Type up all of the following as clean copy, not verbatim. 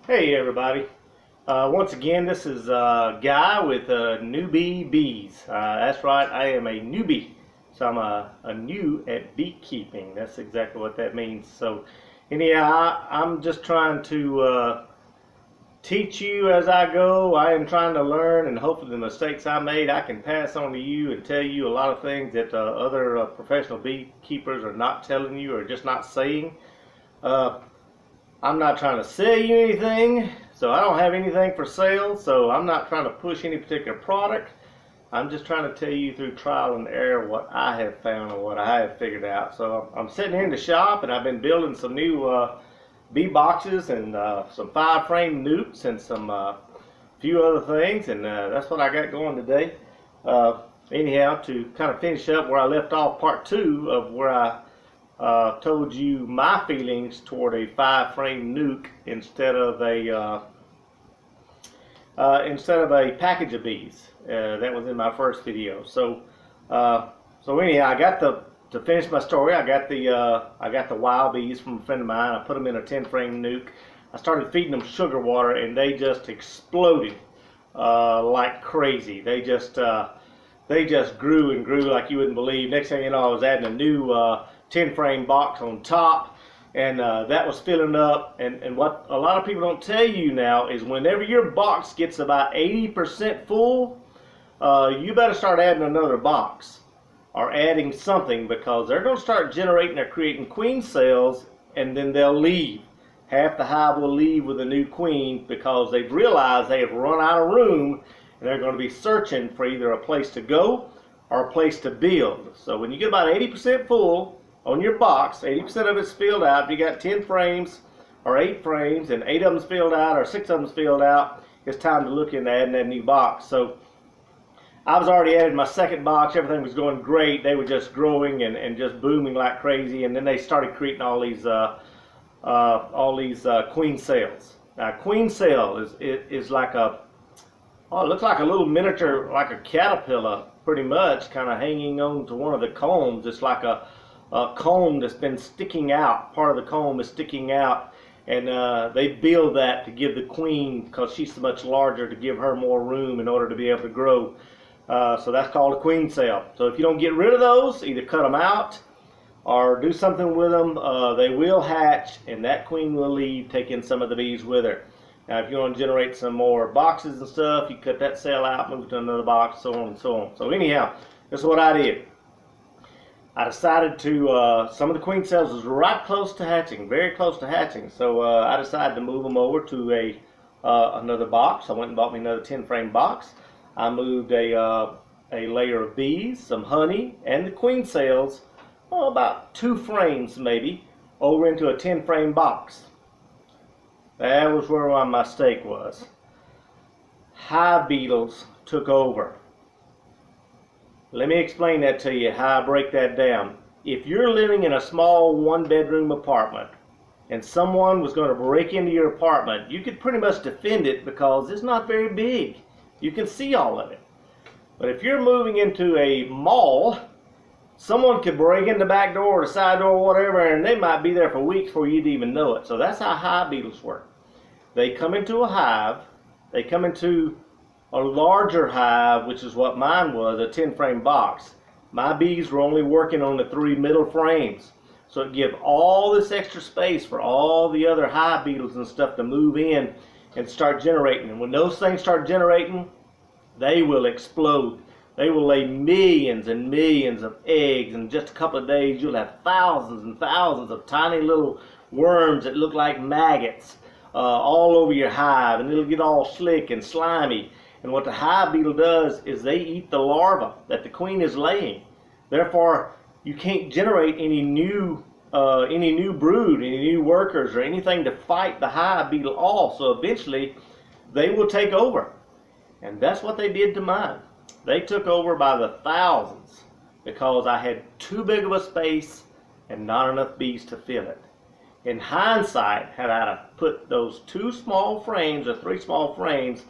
Hey everybody. Once again, this is Guy with Newbee Bees. That's right, I am a newbie. So I'm a new at beekeeping. That's exactly what that means. So anyhow, I'm just trying to teach you as I go. I am trying to learn, and hopefully the mistakes I made I can pass on to you and tell you a lot of things that other professional beekeepers are not telling you or just not saying. Uh, I'm not trying to sell you anything, so I don't have anything for sale, so I'm not trying to push any particular product. I'm just trying to tell you through trial and error what I have found and what I have figured out. So I'm sitting here in the shop and I've been building some new bee boxes and some 5-frame nukes and some few other things, and that's what I got going today. Anyhow, to kind of finish up where I left off, part 2 of where I told you my feelings toward a 5-frame nuke instead of a package of bees. That was in my first video. So anyhow, I got to finish my story. I got the wild bees from a friend of mine. I put them in a 10-frame nuke. I started feeding them sugar water, and they just exploded like crazy. They just grew and grew like you wouldn't believe. Next thing you know, I was adding a new 10-frame box on top, and that was filling up. And what a lot of people don't tell you now is whenever your box gets about 80% full, you better start adding another box or adding something, because they're going to start generating or creating queen cells, and then they'll leave. Half the hive will leave with a new queen because they've realized they have run out of room, and they're going to be searching for either a place to go or a place to build. So when you get about 80% full on your box, 80% of it's filled out, if you got 10 frames or 8 frames and 8 of them's filled out or 6 of them's filled out, it's time to look into adding that new box. So I was already added my second box. Everything was going great. They were just growing and just booming like crazy, and then they started creating all these queen cells. Now, queen cell is like a, oh, it looks like a little miniature, like a caterpillar, pretty much, kind of hanging on to one of the combs. It's like a comb that's been sticking out. Part of the comb is sticking out, and they build that to give the queen, because she's so much larger, to give her more room in order to be able to grow. So that's called a queen cell. So if you don't get rid of those, either cut them out or do something with them, they will hatch, and that queen will leave, taking some of the bees with her. Now, if you want to generate some more boxes and stuff, you cut that cell out, move it to another box, so on and so on. So anyhow, this is what I did. I decided to, some of the queen cells was right close to hatching, very close to hatching. So I decided to move them over to another box. I went and bought me another 10-frame box. I moved a layer of bees, some honey, and the queen cells, oh, about 2 frames maybe, over into a 10-frame box. That was where my mistake was. Hive beetles took over. Let me explain that to you, how I break that down. If you're living in a small 1-bedroom apartment and someone was going to break into your apartment, you could pretty much defend it because it's not very big. You can see all of it. But if you're moving into a mall, someone could break in the back door or the side door or whatever, and they might be there for weeks before you'd even know it. So that's how hive beetles work. They come into a hive, they come into a larger hive, which is what mine was, a 10-frame box. My bees were only working on the 3 middle frames. So it gave all this extra space for all the other hive beetles and stuff to move in and start generating. And when those things start generating, they will explode. They will lay millions and millions of eggs. In just a couple of days, you'll have thousands and thousands of tiny little worms that look like maggots all over your hive, and it'll get all slick and slimy. And what the hive beetle does is they eat the larva that the queen is laying. Therefore, you can't generate any new brood, any new workers, or anything to fight the hive beetle off. So eventually, they will take over. And that's what they did to mine. They took over by the thousands because I had too big of a space and not enough bees to fill it. In hindsight, had I put those 2 small frames or 3 small frames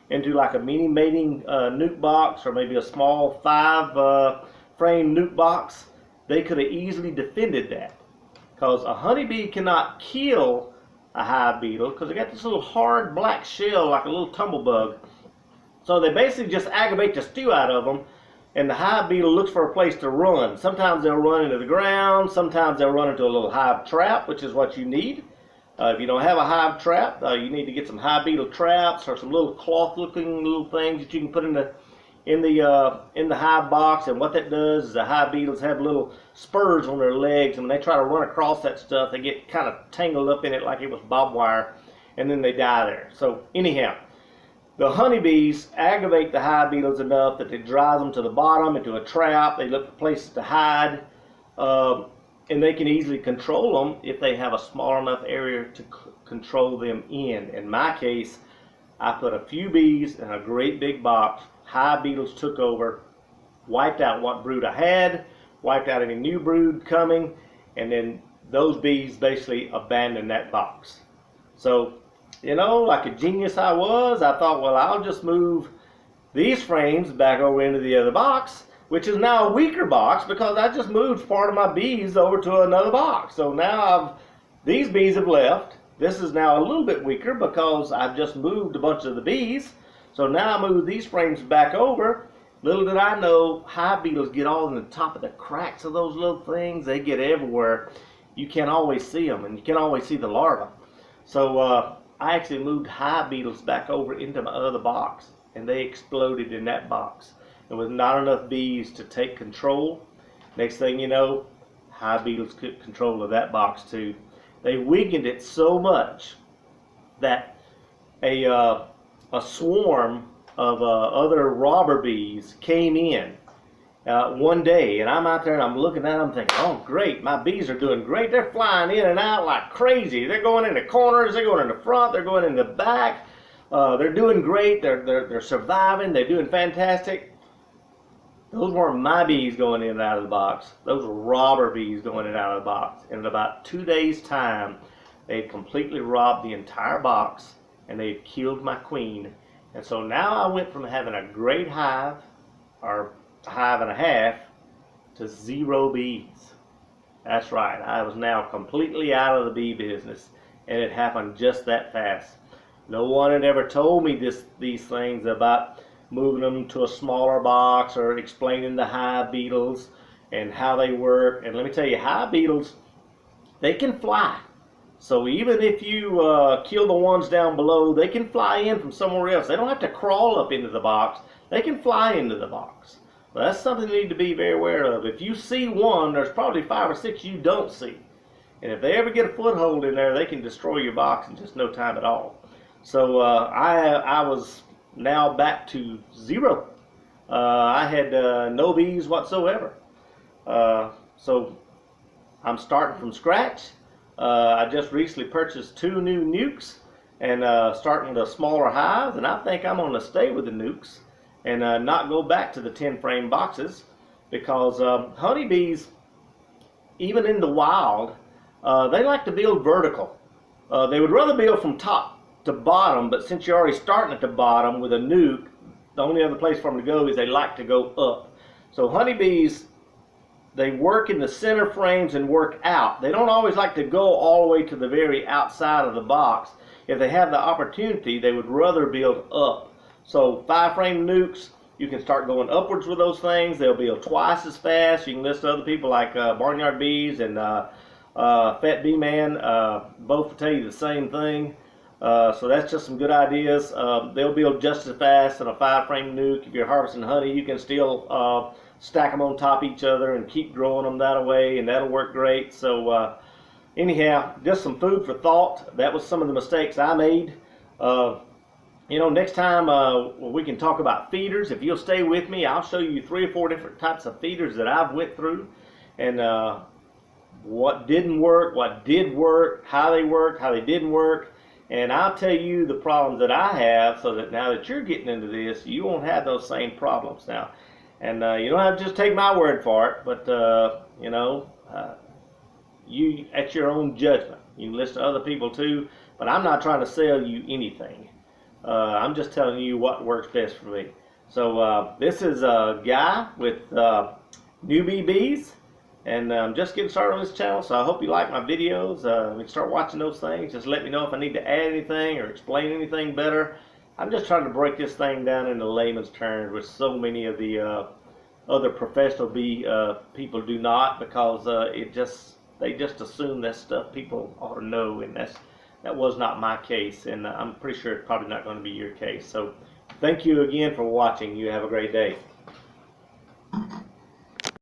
into like a mini mating nuke box, or maybe a small 5-frame nuke box, they could have easily defended that. Because a honeybee cannot kill a hive beetle because they got this little hard black shell like a little tumblebug. So they basically just aggravate the stew out of them, and the hive beetle looks for a place to run. Sometimes they'll run into the ground, sometimes they'll run into a little hive trap, which is what you need. If you don't have a hive trap, you need to get some hive beetle traps or some little cloth-looking little things that you can put in the hive box. And what that does is the hive beetles have little spurs on their legs, and when they try to run across that stuff, they get kind of tangled up in it like it was barbed wire, and then they die there. So anyhow, the honeybees aggravate the hive beetles enough that they drive them to the bottom into a trap. They look for places to hide, and they can easily control them if they have a small enough area to control them in. In my case, I put a few bees in a great big box. Hive beetles took over, wiped out what brood I had, wiped out any new brood coming, and then those bees basically abandoned that box. So, you know, like a genius I was, I thought, well, I'll just move these frames back over into the other box, which is now a weaker box because I just moved part of my bees over to another box. So now these bees have left. This is now a little bit weaker because I've just moved a bunch of the bees. So now I move these frames back over. Little did I know, hive beetles get all in the top of the cracks of those little things. They get everywhere. You can't always see them, and you can't always see the larvae. So I actually moved hive beetles back over into my other box, and they exploded in that box. And with not enough bees to take control, next thing you know, hive beetles took control of that box too. They weakened it so much that a swarm of other robber bees came in one day, and I'm out there and I'm looking at them thinking, oh great, my bees are doing great. They're flying in and out like crazy. They're going in the corners, they're going in the front, they're going in the back. They're doing great, they're surviving, they're doing fantastic. Those weren't my bees going in and out of the box. Those were robber bees going in and out of the box. And in about 2 days' time, they had completely robbed the entire box, and they had killed my queen. And so now I went from having a great hive, or a hive and a half, to 0 bees. That's right, I was now completely out of the bee business, and it happened just that fast. No one had ever told me these things about moving them to a smaller box or explaining the hive beetles and how they work. And let me tell you, hive beetles, they can fly. So even if you kill the ones down below, they can fly in from somewhere else. They don't have to crawl up into the box. They can fly into the box. Well, that's something you need to be very aware of. If you see one, there's probably 5 or 6 you don't see. And if they ever get a foothold in there, they can destroy your box in just no time at all. So I was now back to 0. I had no bees whatsoever. So I'm starting from scratch. I just recently purchased 2 new nukes and starting with a smaller hive, and I think I'm going to stay with the nukes and not go back to the 10 frame boxes, because honeybees, even in the wild, they like to build vertical. They would rather build from top to bottom, but since you're already starting at the bottom with a nuke, the only other place for them to go is they like to go up. So honeybees, they work in the center frames and work out. They don't always like to go all the way to the very outside of the box. If they have the opportunity, they would rather build up. So 5 frame nukes, you can start going upwards with those things. They'll build twice as fast. You can listen to other people like Barnyard Bees and Fat Bee Man. Both will tell you the same thing. So that's just some good ideas. They'll build just as fast in a 5 frame nuke. If you're harvesting honey, you can still stack them on top of each other and keep growing them that way, and that'll work great. So anyhow, just some food for thought. That was some of the mistakes I made. You know, next time we can talk about feeders. If you'll stay with me, I'll show you 3 or 4 different types of feeders that I've went through, and what didn't work, what did work, how they worked, how they didn't work. And I'll tell you the problems that I have, so that now that you're getting into this, you won't have those same problems now. And you don't have to just take my word for it, but you know, you at your own judgment. You can listen to other people too, but I'm not trying to sell you anything. I'm just telling you what works best for me. So this is a guy with Newbee bees, And I'm just getting started on this channel, so I hope you like my videos. When you start watching those things, just let me know if I need to add anything or explain anything better. I'm just trying to break this thing down into layman's terms, which so many of the other professional bee people do not, because they just assume that stuff people ought to know, and that was not my case, and I'm pretty sure it's probably not going to be your case. So thank you again for watching. You have a great day.